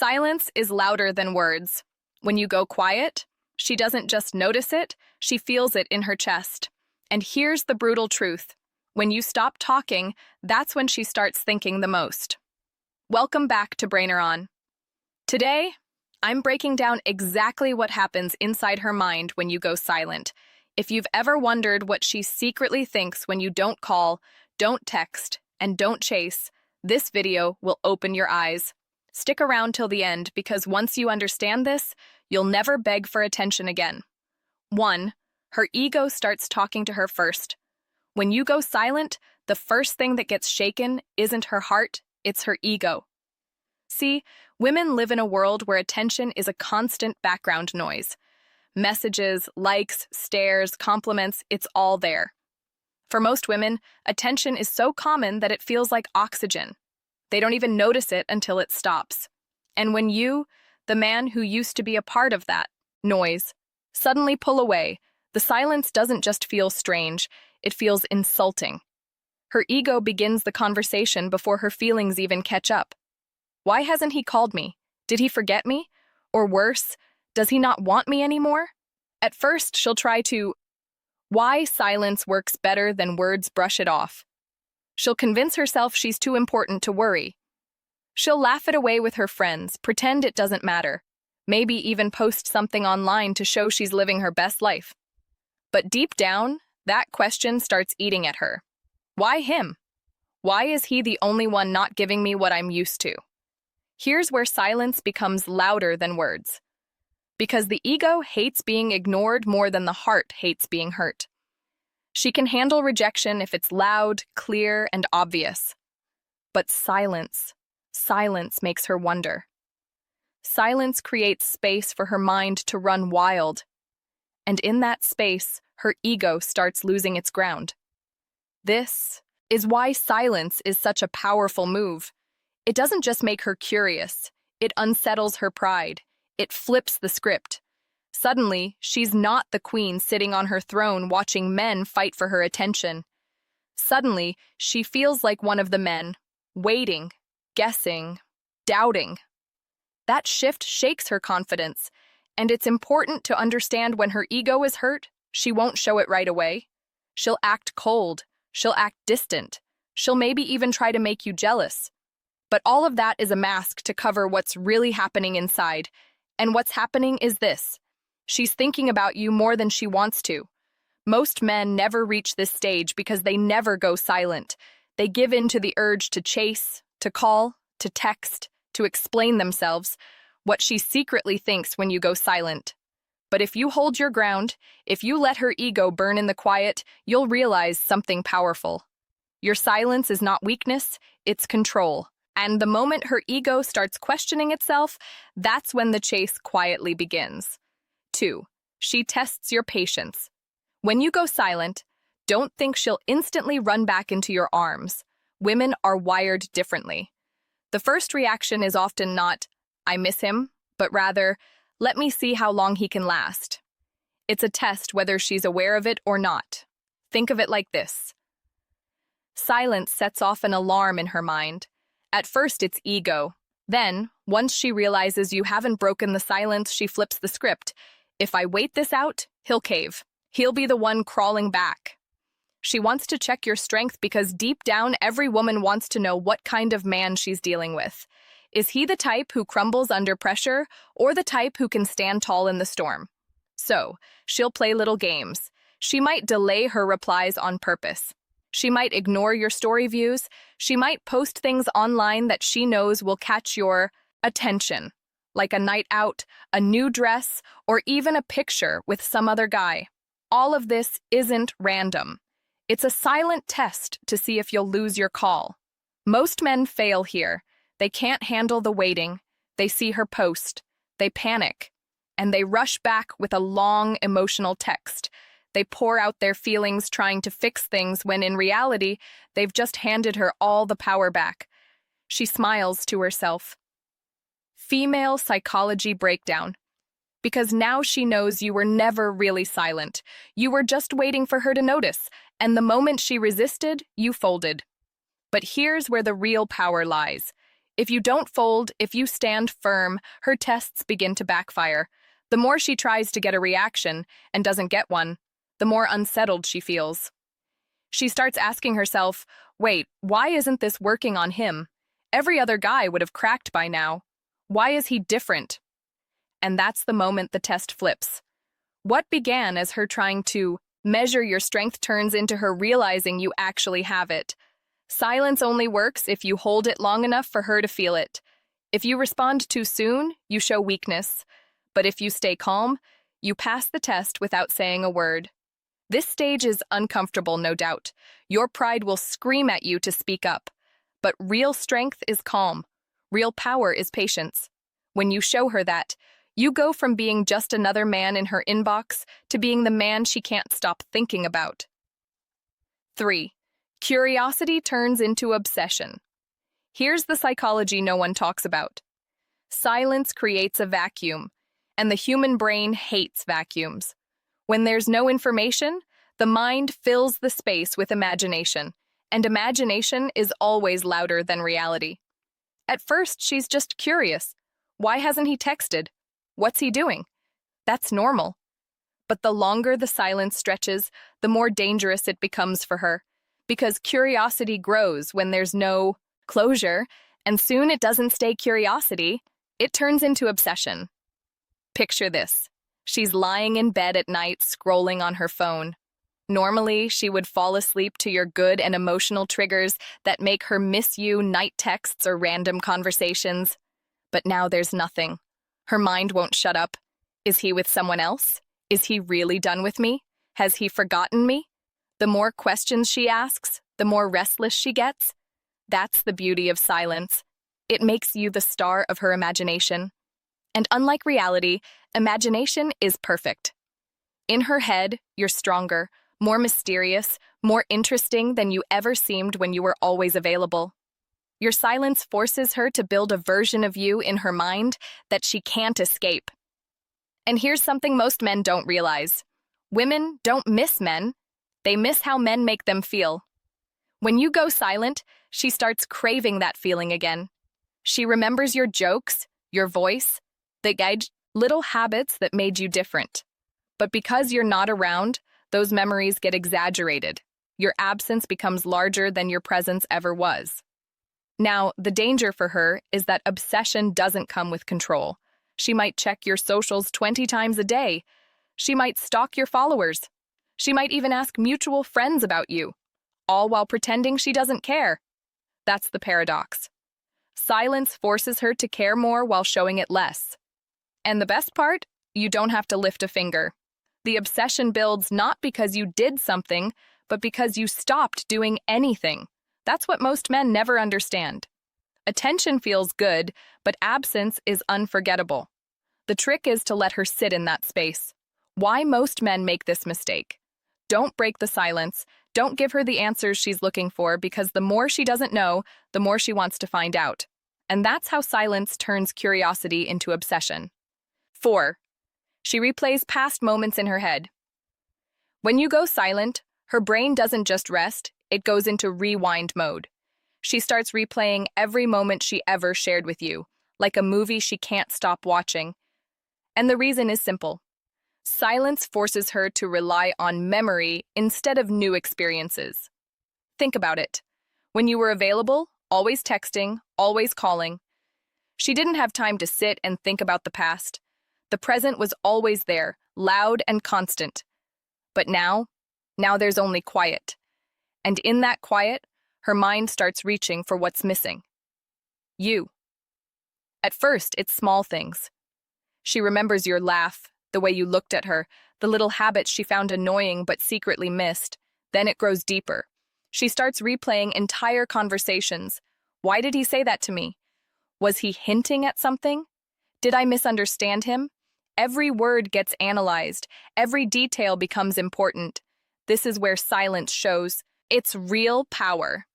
Silence is louder than words. When you go quiet, she doesn't just notice it, she feels it in her chest. And here's the brutal truth. When you stop talking, that's when she starts thinking the most. Welcome back to Brainer On. Today, I'm breaking down exactly what happens inside her mind when you go silent. If you've ever wondered what she secretly thinks when you don't call, don't text, and don't chase, this video will open your eyes. Stick around till the end because once you understand this, you'll never beg for attention again. 1. Her ego starts talking to her first. When you go silent, the first thing that gets shaken isn't her heart, it's her ego. See, women live in a world where attention is a constant background noise. Messages, likes, stares, compliments, it's all there. For most women, attention is so common that it feels like oxygen. They don't even notice it until it stops. And when you, the man who used to be a part of that noise, suddenly pull away, the silence doesn't just feel strange, it feels insulting. Her ego begins the conversation before her feelings even catch up. Why hasn't he called me? Did he forget me? Or worse, does he not want me anymore? At first, she'll try to. Why silence works better than words brush it off. She'll convince herself she's too important to worry. She'll laugh it away with her friends, pretend it doesn't matter, maybe even post something online to show she's living her best life. But deep down, that question starts eating at her. Why him? Why is he the only one not giving me what I'm used to? Here's where silence becomes louder than words. Because the ego hates being ignored more than the heart hates being hurt. She can handle rejection if it's loud, clear, and obvious. But silence makes her wonder. Silence creates space for her mind to run wild. And in that space, her ego starts losing its ground. This is why silence is such a powerful move. It doesn't just make her curious, it unsettles her pride. It flips the script. Suddenly, she's not the queen sitting on her throne watching men fight for her attention. Suddenly, she feels like one of the men, waiting, guessing, doubting. That shift shakes her confidence, and it's important to understand when her ego is hurt, she won't show it right away. She'll act cold, she'll act distant, she'll maybe even try to make you jealous. But all of that is a mask to cover what's really happening inside. And what's happening is this. She's thinking about you more than she wants to. Most men never reach this stage because they never go silent. They give in to the urge to chase, to call, to text, to explain themselves, what she secretly thinks when you go silent. But if you hold your ground, if you let her ego burn in the quiet, you'll realize something powerful. Your silence is not weakness, it's control. And the moment her ego starts questioning itself, that's when the chase quietly begins. 2. She tests your patience. When you go silent, don't think she'll instantly run back into your arms. Women are wired differently. The first reaction is often not, I miss him, but rather, let me see how long he can last. It's a test whether she's aware of it or not. Think of it like this. Silence sets off an alarm in her mind. At first, it's ego. Then, once she realizes you haven't broken the silence, she flips the script. If I wait this out, he'll cave. He'll be the one crawling back. She wants to check your strength because deep down, every woman wants to know what kind of man she's dealing with. Is he the type who crumbles under pressure, or the type who can stand tall in the storm? So, she'll play little games. She might delay her replies on purpose. She might ignore your story views. She might post things online that she knows will catch your attention, like a night out, a new dress, or even a picture with some other guy. All of this isn't random. It's a silent test to see if you'll lose your call. Most men fail here. They can't handle the waiting. They see her post. They panic. And they rush back with a long, emotional text. They pour out their feelings trying to fix things when in reality, they've just handed her all the power back. She smiles to herself. Female psychology breakdown. Because now she knows you were never really silent. You were just waiting for her to notice, and the moment she resisted, you folded. But here's where the real power lies. If you don't fold, if you stand firm, her tests begin to backfire. The more she tries to get a reaction and doesn't get one, the more unsettled she feels. She starts asking herself, wait, why isn't this working on him? Every other guy would have cracked by now. Why is he different? And that's the moment the test flips. What began as her trying to measure your strength turns into her realizing you actually have it. Silence only works if you hold it long enough for her to feel it. If you respond too soon, you show weakness. But if you stay calm, you pass the test without saying a word. This stage is uncomfortable, no doubt. Your pride will scream at you to speak up. But real strength is calm. Real power is patience. When you show her that, you go from being just another man in her inbox to being the man she can't stop thinking about. 3. Curiosity turns into obsession. Here's the psychology no one talks about. Silence creates a vacuum, and the human brain hates vacuums. When there's no information, the mind fills the space with imagination, and imagination is always louder than reality. At first, she's just curious. Why hasn't he texted? What's he doing? That's normal. But the longer the silence stretches, the more dangerous it becomes for her, because curiosity grows when there's no closure, and soon it doesn't stay curiosity, it turns into obsession. Picture this. She's lying in bed at night scrolling on her phone. Normally, she would fall asleep to your good and emotional triggers that make her miss you, night texts or random conversations. But now there's nothing. Her mind won't shut up. Is he with someone else? Is he really done with me? Has he forgotten me? The more questions she asks, the more restless she gets. That's the beauty of silence. It makes you the star of her imagination. And unlike reality, imagination is perfect. In her head, you're stronger, more mysterious, more interesting than you ever seemed when you were always available. Your silence forces her to build a version of you in her mind that she can't escape. And here's something most men don't realize. Women don't miss men. They miss how men make them feel. When you go silent, she starts craving that feeling again. She remembers your jokes, your voice, the little habits that made you different. But because you're not around, those memories get exaggerated. Your absence becomes larger than your presence ever was. Now, the danger for her is that obsession doesn't come with control. She might check your socials 20 times a day. She might stalk your followers. She might even ask mutual friends about you, all while pretending she doesn't care. That's the paradox. Silence forces her to care more while showing it less. And the best part? You don't have to lift a finger. The obsession builds not because you did something, but because you stopped doing anything. That's what most men never understand. Attention feels good, but absence is unforgettable. The trick is to let her sit in that space. Why most men make this mistake? Don't break the silence. Don't give her the answers she's looking for, because the more she doesn't know, the more she wants to find out. And that's how silence turns curiosity into obsession. 4. She replays past moments in her head. When you go silent, her brain doesn't just rest, it goes into rewind mode. She starts replaying every moment she ever shared with you, like a movie she can't stop watching. And the reason is simple. Silence forces her to rely on memory instead of new experiences. Think about it. When you were available, always texting, always calling, she didn't have time to sit and think about the past. The present was always there, loud and constant. But now there's only quiet. And in that quiet, her mind starts reaching for what's missing. You. At first, it's small things. She remembers your laugh, the way you looked at her, the little habits she found annoying but secretly missed. Then it grows deeper. She starts replaying entire conversations. Why did he say that to me? Was he hinting at something? Did I misunderstand him? Every word gets analyzed. Every detail becomes important. This is where silence shows its real power.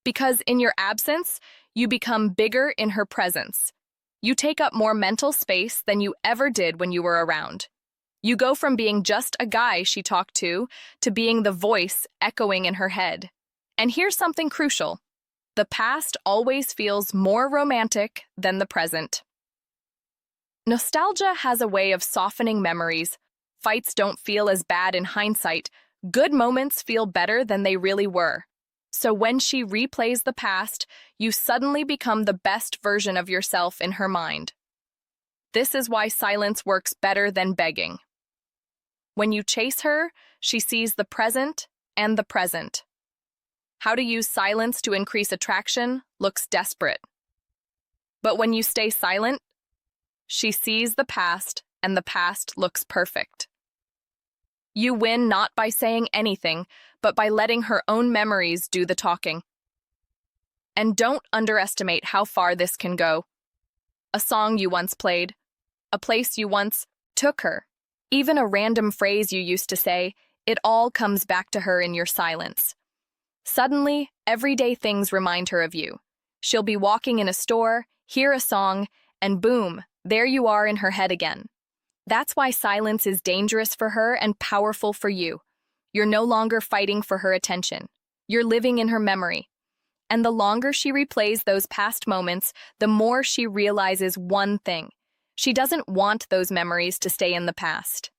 Because in your absence, you become bigger in her presence. You take up more mental space than you ever did when you were around. You go from being just a guy she talked to being the voice echoing in her head. And here's something crucial. The past always feels more romantic than the present. Nostalgia has a way of softening memories. Fights don't feel as bad in hindsight. Good moments feel better than they really were. So when she replays the past, you suddenly become the best version of yourself in her mind. This is why silence works better than begging. When you chase her, she sees the present and the present. How to use silence to increase attraction looks desperate. But when you stay silent, she sees the past and the past looks perfect. You win not by saying anything, but by letting her own memories do the talking. And don't underestimate how far this can go. A song you once played, a place you once took her, even a random phrase you used to say, it all comes back to her in your silence. Suddenly, everyday things remind her of you. She'll be walking in a store, hear a song, and boom, there you are in her head again. That's why silence is dangerous for her and powerful for you. You're no longer fighting for her attention. You're living in her memory. And the longer she replays those past moments, the more she realizes one thing. She doesn't want those memories to stay in the past.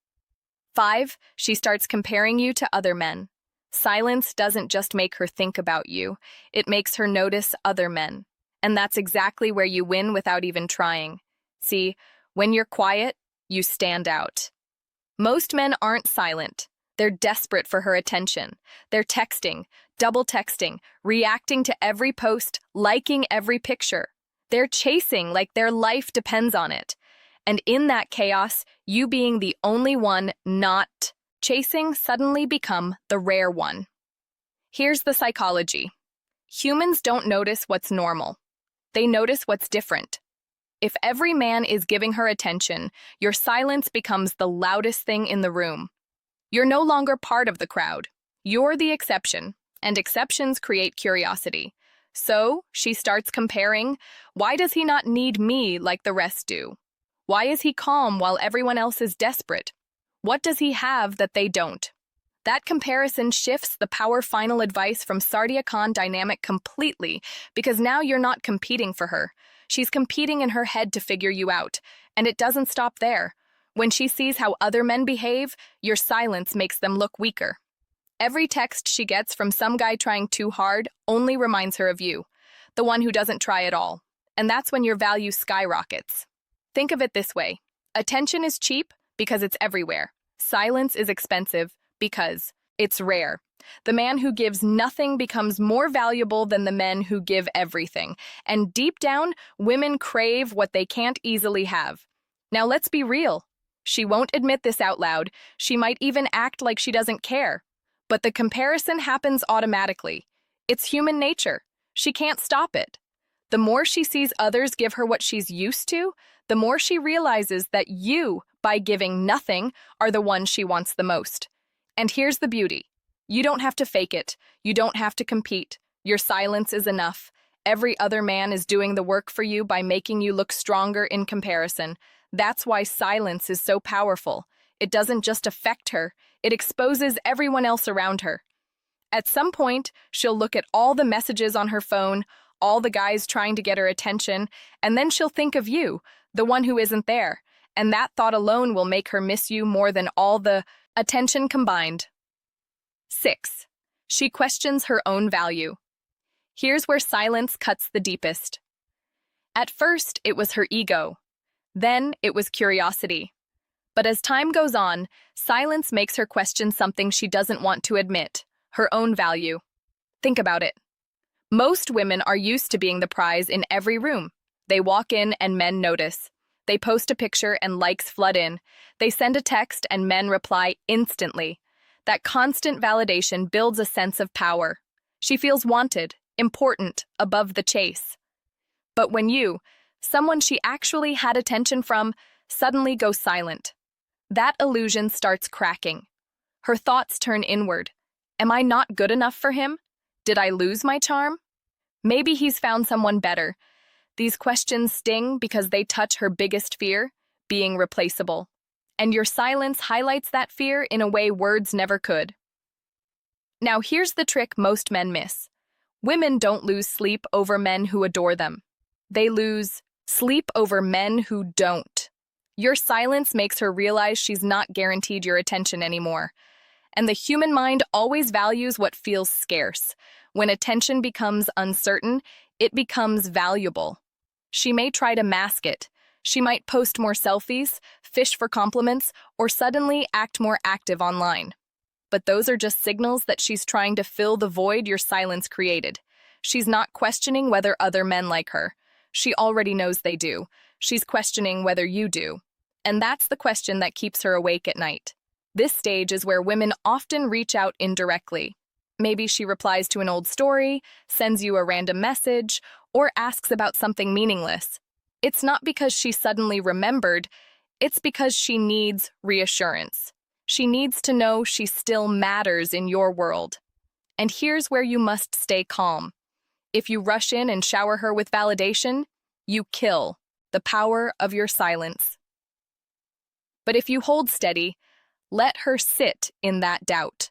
5, she starts comparing you to other men. Silence doesn't just make her think about you, it makes her notice other men. And that's exactly where you win without even trying. See, when you're quiet, you stand out. Most men aren't silent. They're desperate for her attention. They're texting, double texting, reacting to every post, liking every picture. They're chasing like their life depends on it. And in that chaos, you being the only one not chasing suddenly become the rare one. Here's the psychology. Humans don't notice what's normal. They notice what's different. If every man is giving her attention, your silence becomes the loudest thing in the room. You're no longer part of the crowd. You're the exception, and exceptions create curiosity. So she starts comparing, why does he not need me like the rest do? Why is he calm while everyone else is desperate? What does he have that they don't? That comparison shifts the power final advice from Sadia Khan dynamic completely because now you're not competing for her. She's competing in her head to figure you out, and it doesn't stop there. When she sees how other men behave, your silence makes them look weaker. Every text she gets from some guy trying too hard only reminds her of you, the one who doesn't try at all. And that's when your value skyrockets. Think of it this way. Attention is cheap because it's everywhere. Silence is expensive because it's rare. The man who gives nothing becomes more valuable than the men who give everything. And deep down, women crave what they can't easily have. Now let's be real. She won't admit this out loud. She might even act like she doesn't care. But the comparison happens automatically. It's human nature. She can't stop it. The more she sees others give her what she's used to, the more she realizes that you, by giving nothing, are the one she wants the most. And here's the beauty. You don't have to fake it. You don't have to compete. Your silence is enough. Every other man is doing the work for you by making you look stronger in comparison. That's why silence is so powerful. It doesn't just affect her, it exposes everyone else around her. At some point, she'll look at all the messages on her phone, all the guys trying to get her attention, and then she'll think of you, the one who isn't there. And that thought alone will make her miss you more than all the attention combined. 6. She questions her own value. Here's where silence cuts the deepest. At first, it was her ego. Then, it was curiosity. But as time goes on, silence makes her question something she doesn't want to admit, her own value. Think about it. Most women are used to being the prize in every room. They walk in and men notice. They post a picture and likes flood in. They send a text and men reply instantly. That constant validation builds a sense of power. She feels wanted, important, above the chase. But when you, someone she actually had attention from, suddenly goes silent, that illusion starts cracking. Her thoughts turn inward. Am I not good enough for him? Did I lose my charm? Maybe he's found someone better. These questions sting because they touch her biggest fear, being replaceable. And your silence highlights that fear in a way words never could. Now here's the trick most men miss. Women don't lose sleep over men who adore them. They lose sleep over men who don't. Your silence makes her realize she's not guaranteed your attention anymore. And the human mind always values what feels scarce. When attention becomes uncertain, it becomes valuable. She may try to mask it. She might post more selfies, fish for compliments, or suddenly act more active online. But those are just signals that she's trying to fill the void your silence created. She's not questioning whether other men like her. She already knows they do. She's questioning whether you do. And that's the question that keeps her awake at night. This stage is where women often reach out indirectly. Maybe she replies to an old story, sends you a random message, or asks about something meaningless. It's not because she suddenly remembered, it's because she needs reassurance. She needs to know she still matters in your world. And here's where you must stay calm. If you rush in and shower her with validation, you kill the power of your silence. But if you hold steady, let her sit in that doubt.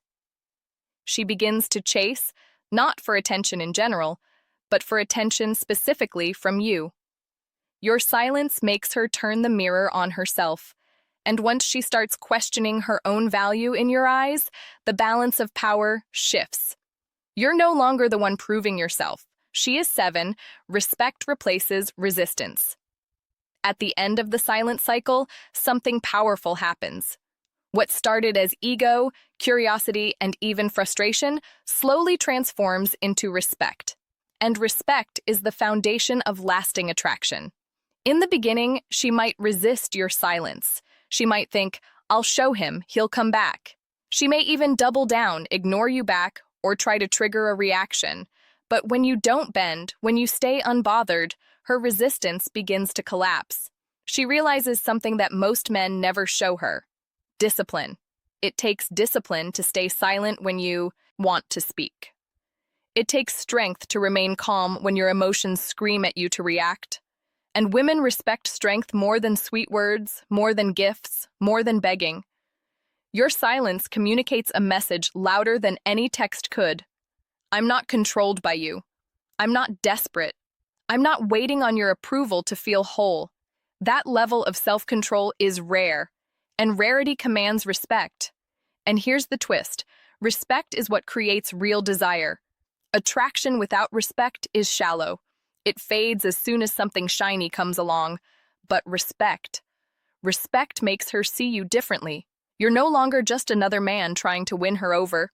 She begins to chase, not for attention in general, but for attention specifically from you. Your silence makes her turn the mirror on herself. And once she starts questioning her own value in your eyes, the balance of power shifts. You're no longer the one proving yourself. She is 7. Respect replaces resistance. At the end of the silent cycle, something powerful happens. What started as ego, curiosity, and even frustration slowly transforms into respect. And respect is the foundation of lasting attraction. In the beginning, she might resist your silence. She might think, I'll show him, he'll come back. She may even double down, ignore you back, or try to trigger a reaction. But when you don't bend, when you stay unbothered, her resistance begins to collapse. She realizes something that most men never show her. Discipline. It takes discipline to stay silent when you want to speak. It takes strength to remain calm when your emotions scream at you to react. And women respect strength more than sweet words, more than gifts, more than begging. Your silence communicates a message louder than any text could. I'm not controlled by you. I'm not desperate. I'm not waiting on your approval to feel whole. That level of self-control is rare. And rarity commands respect. And here's the twist. Respect is what creates real desire. Attraction without respect is shallow. It fades as soon as something shiny comes along. But respect makes her see you differently. You're no longer just another man trying to win her over.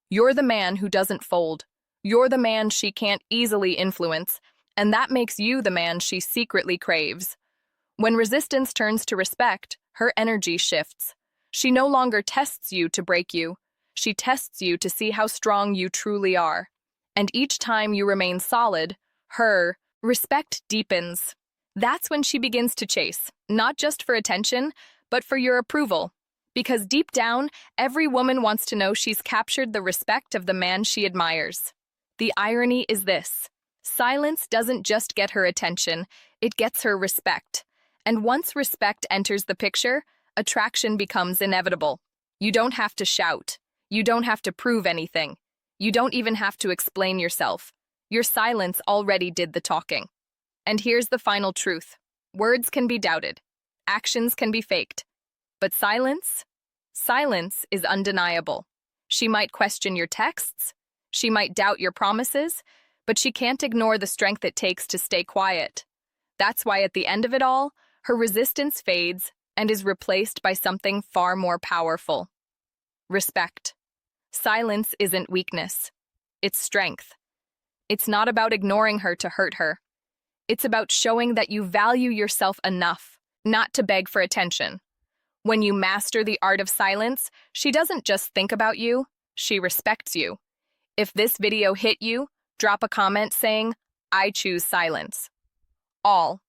You're the man who doesn't fold. You're the man she can't easily influence. And that makes you the man she secretly craves. When resistance turns to respect, her energy shifts. She no longer tests you to break you. She tests you to see how strong you truly are. And each time you remain solid, her respect deepens. That's when she begins to chase, not just for attention, but for your approval. Because deep down, every woman wants to know she's captured the respect of the man she admires. The irony is this. Silence doesn't just get her attention, it gets her respect. And once respect enters the picture, attraction becomes inevitable. You don't have to shout. You don't have to prove anything. You don't even have to explain yourself. Your silence already did the talking. And here's the final truth. Words can be doubted. Actions can be faked. But silence? Silence is undeniable. She might question your texts. She might doubt your promises. But she can't ignore the strength it takes to stay quiet. That's why at the end of it all, her resistance fades and is replaced by something far more powerful. Respect. Silence isn't weakness. It's strength. It's not about ignoring her to hurt her. It's about showing that you value yourself enough, not to beg for attention. When you master the art of silence, she doesn't just think about you, she respects you. If this video hit you, drop a comment saying, I choose silence. All.